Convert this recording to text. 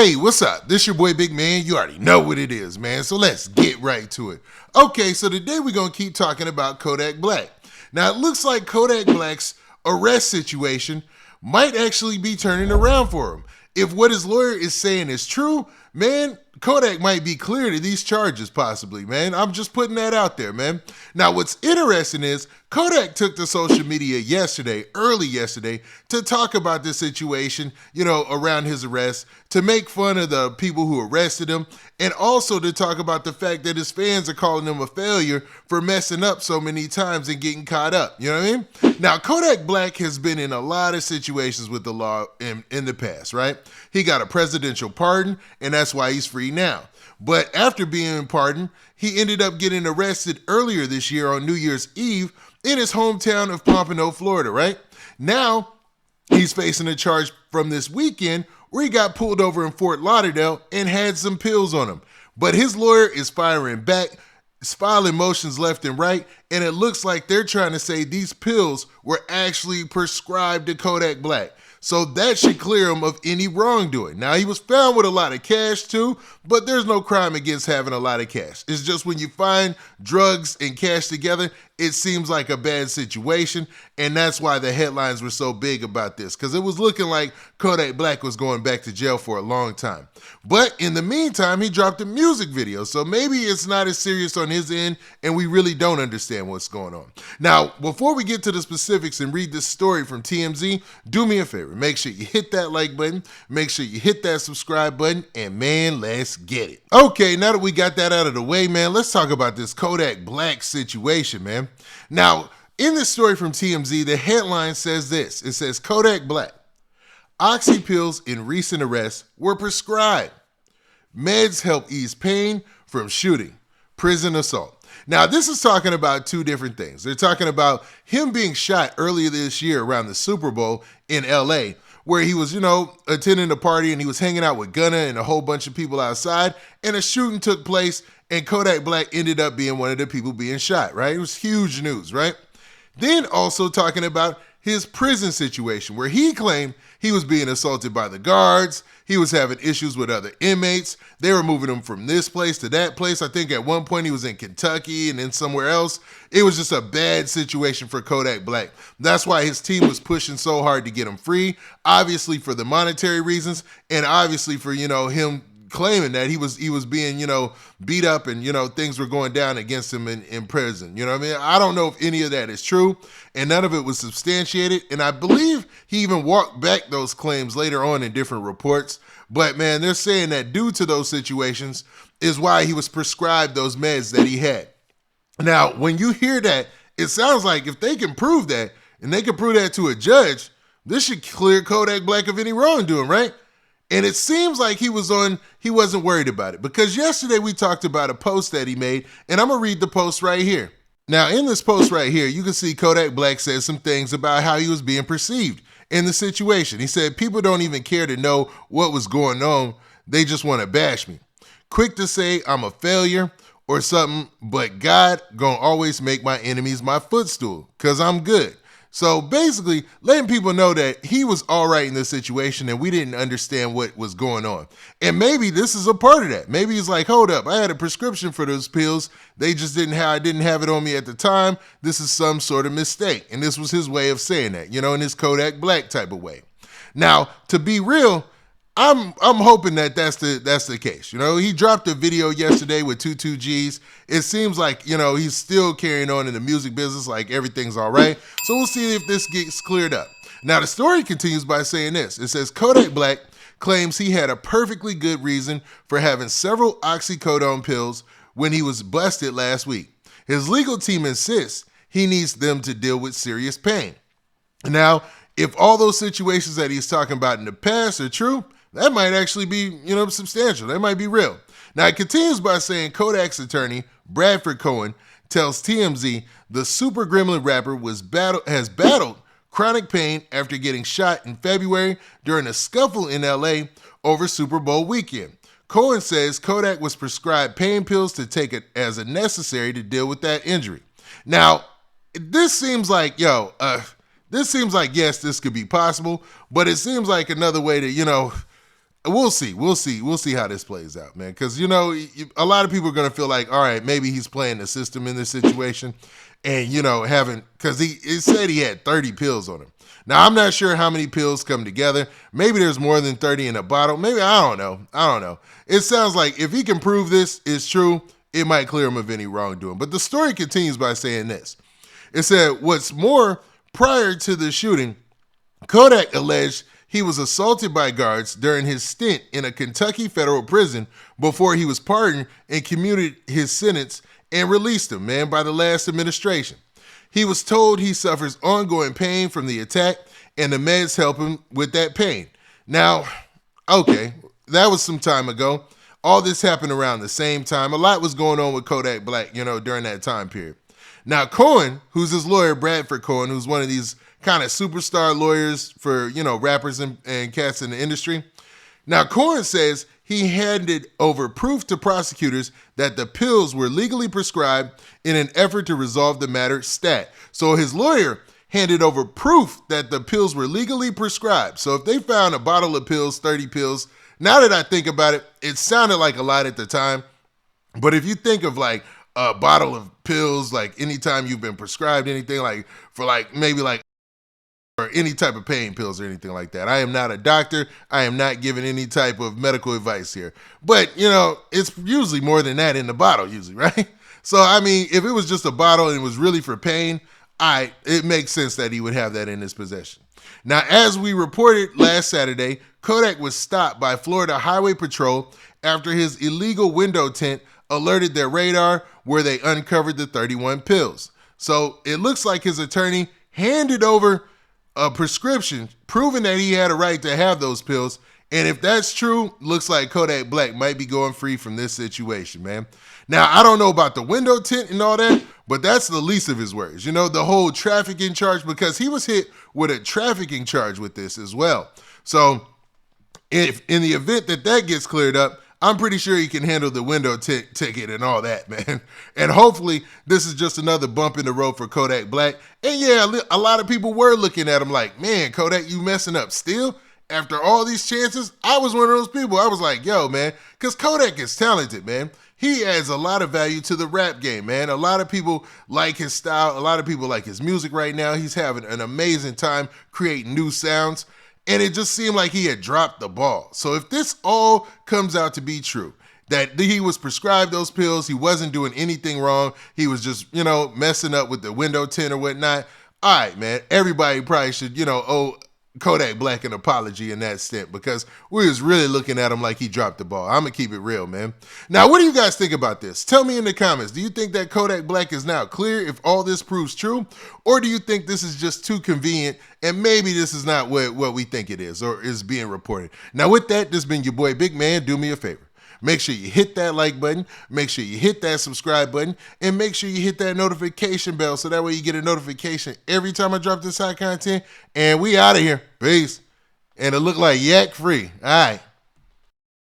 Hey, what's up? This your boy Big Man. You already know what it is, man. So let's get right to it. Okay, so today we're going to keep talking about Kodak Black. Now, it looks like Kodak Black's arrest situation might actually be turning around for him. If what his lawyer is saying is true, man, Kodak might be cleared of these charges possibly, man. I'm just putting that out there, man. Now, what's interesting is Kodak took to social media early yesterday, to talk about this situation, around his arrest, to make fun of the people who arrested him, and also to talk about the fact that his fans are calling him a failure for messing up so many times and getting caught up. You know what I mean? Now, Kodak Black has been in a lot of situations with the law in the past, right? He got a presidential pardon, and that's why he's free now. But after being pardoned, he ended up getting arrested earlier this year on New Year's Eve in his hometown of Pompano, Florida, right? Now, he's facing a charge from this weekend where he got pulled over in Fort Lauderdale and had some pills on him. But his lawyer is firing back, filing motions left and right, and it looks like they're trying to say these pills were actually prescribed to Kodak Black. So that should clear him of any wrongdoing. Now, he was found with a lot of cash too, but there's no crime against having a lot of cash. It's just when you find drugs and cash together, it seems like a bad situation, and that's why the headlines were so big about this, because it was looking like Kodak Black was going back to jail for a long time. But in the meantime, he dropped a music video, so maybe it's not as serious on his end, and we really don't understand what's going on. Now, before we get to the specifics and read this story from TMZ, do me a favor. Make sure you hit that like button, make sure you hit that subscribe button, and man, let's get it. Okay, now that we got that out of the way, man, let's talk about this Kodak Black situation, man. Now, in this story from TMZ, the headline says this. It says, Kodak Black, oxy pills in recent arrests were prescribed. Meds help ease pain from shooting. Prison assault. Now, this is talking about two different things. They're talking about him being shot earlier this year around the Super Bowl in LA, where he was, attending a party and he was hanging out with Gunna and a whole bunch of people outside, and a shooting took place, and Kodak Black ended up being one of the people being shot, right? It was huge news, right? Then also talking about his prison situation, where he claimed he was being assaulted by the guards, he was having issues with other inmates, they were moving him from this place to that place. I think at one point he was in Kentucky and then somewhere else. It was just a bad situation for Kodak Black. That's why his team was pushing so hard to get him free, obviously for the monetary reasons, and obviously for, him claiming that he was being, beat up and, things were going down against him in prison. You know what I mean? I don't know if any of that is true, and none of it was substantiated. And I believe he even walked back those claims later on in different reports. But man, they're saying that due to those situations is why he was prescribed those meds that he had. Now, when you hear that, it sounds like if they can prove that, and they can prove that to a judge, this should clear Kodak Black of any wrongdoing, right? And it seems like he wasn't worried about it, because yesterday we talked about a post that he made, and I'm going to read the post right here. Now, in this post right here, you can see Kodak Black says some things about how he was being perceived in the situation. He said, people don't even care to know what was going on. They just want to bash me. Quick to say I'm a failure or something, but God gonna always make my enemies my footstool, because I'm good. So basically, letting people know that he was all right in this situation and we didn't understand what was going on. And maybe this is a part of that. Maybe he's like, hold up, I had a prescription for those pills. I didn't have it on me at the time. This is some sort of mistake. And this was his way of saying that, in his Kodak Black type of way. Now, to be real, I'm hoping that that's the case. He dropped a video yesterday with 22Gs. It seems like, he's still carrying on in the music business, like everything's all right. So we'll see if this gets cleared up. Now, the story continues by saying this. It says, Kodak Black claims he had a perfectly good reason for having several oxycodone pills when he was busted last week. His legal team insists he needs them to deal with serious pain. Now, if all those situations that he's talking about in the past are true, that might actually be, substantial. That might be real. Now, it continues by saying Kodak's attorney, Bradford Cohen, tells TMZ the Super Gremlin rapper has battled chronic pain after getting shot in February during a scuffle in LA over Super Bowl weekend. Cohen says Kodak was prescribed pain pills to take it as a necessary to deal with that injury. Now, this seems like, yes, this could be possible, but it seems like another way to, we'll see. We'll see how this plays out, man. Because, a lot of people are going to feel like, all right, maybe he's playing the system in this situation. And, because he said he had 30 pills on him. Now, I'm not sure how many pills come together. Maybe there's more than 30 in a bottle. Maybe, I don't know. It sounds like if he can prove this is true, it might clear him of any wrongdoing. But the story continues by saying this. It said, what's more, prior to the shooting, Kodak alleged he was assaulted by guards during his stint in a Kentucky federal prison before he was pardoned and commuted his sentence and released him, by the last administration. He was told he suffers ongoing pain from the attack and the meds help him with that pain. Now, okay, that was some time ago. All this happened around the same time. A lot was going on with Kodak Black, during that time period. Now, Cohen, who's his lawyer, Bradford Cohen, who's one of these kind of superstar lawyers for, rappers and cats in the industry. Now, Cohen says he handed over proof to prosecutors that the pills were legally prescribed in an effort to resolve the matter stat. So his lawyer handed over proof that the pills were legally prescribed. So if they found a bottle of pills, 30 pills, now that I think about it, it sounded like a lot at the time. But if you think of like a bottle of pills, like anytime you've been prescribed anything, like for like maybe like or any type of pain pills or anything like that. I am not a doctor. I am not giving any type of medical advice here. But, it's usually more than that in the bottle usually, right? So, I mean, if it was just a bottle and it was really for pain, it makes sense that he would have that in his possession. Now, as we reported last Saturday, Kodak was stopped by Florida Highway Patrol after his illegal window tint alerted their radar where they uncovered the 31 pills. So it looks like his attorney handed over a prescription proving that he had a right to have those pills. And if that's true, looks like Kodak Black might be going free from this situation, man. Now, I don't know about the window tint and all that, but that's the least of his worries. The whole trafficking charge, because he was hit with a trafficking charge with this as well. So if in the event that gets cleared up, I'm pretty sure he can handle the window ticket and all that, man. And hopefully this is just another bump in the road for Kodak Black. And yeah, a lot of people were looking at him like, man, Kodak, you messing up still? After all these chances? I was one of those people. I was like, yo, man, because Kodak is talented, man. He adds a lot of value to the rap game, man. A lot of people like his style. A lot of people like his music right now. He's having an amazing time creating new sounds. And it just seemed like he had dropped the ball. So if this all comes out to be true, that he was prescribed those pills, he wasn't doing anything wrong, he was just, messing up with the window tint or whatnot, all right, man, everybody probably should, owe Kodak Black an apology in that stint, because we was really looking at him like he dropped the ball. I'm going to keep it real, man. Now, what do you guys think about this? Tell me in the comments. Do you think that Kodak Black is now clear if all this proves true? Or do you think this is just too convenient and maybe this is not what we think it is or is being reported? Now, with that, this has been your boy Big Man. Do me a favor. Make sure you hit that like button, make sure you hit that subscribe button, and make sure you hit that notification bell so that way you get a notification every time I drop this hot content. And we out of here. Peace. And it look like yak free. All right.